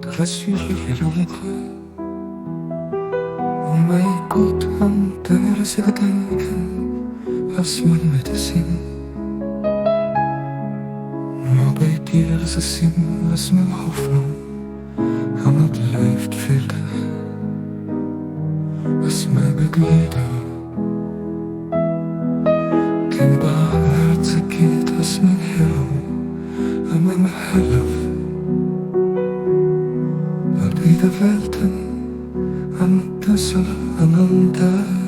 de rassurer l'ombre. Oh my God, der sie gedenken, was mein Medizin. Nur bei dir ist es Sinn, was mir Hoffnung immer bleibt fehlen. Was mir begleitet, kein Herz geht aus mir herum, an meinem Herrlauf. Weil die Welten an das aneinander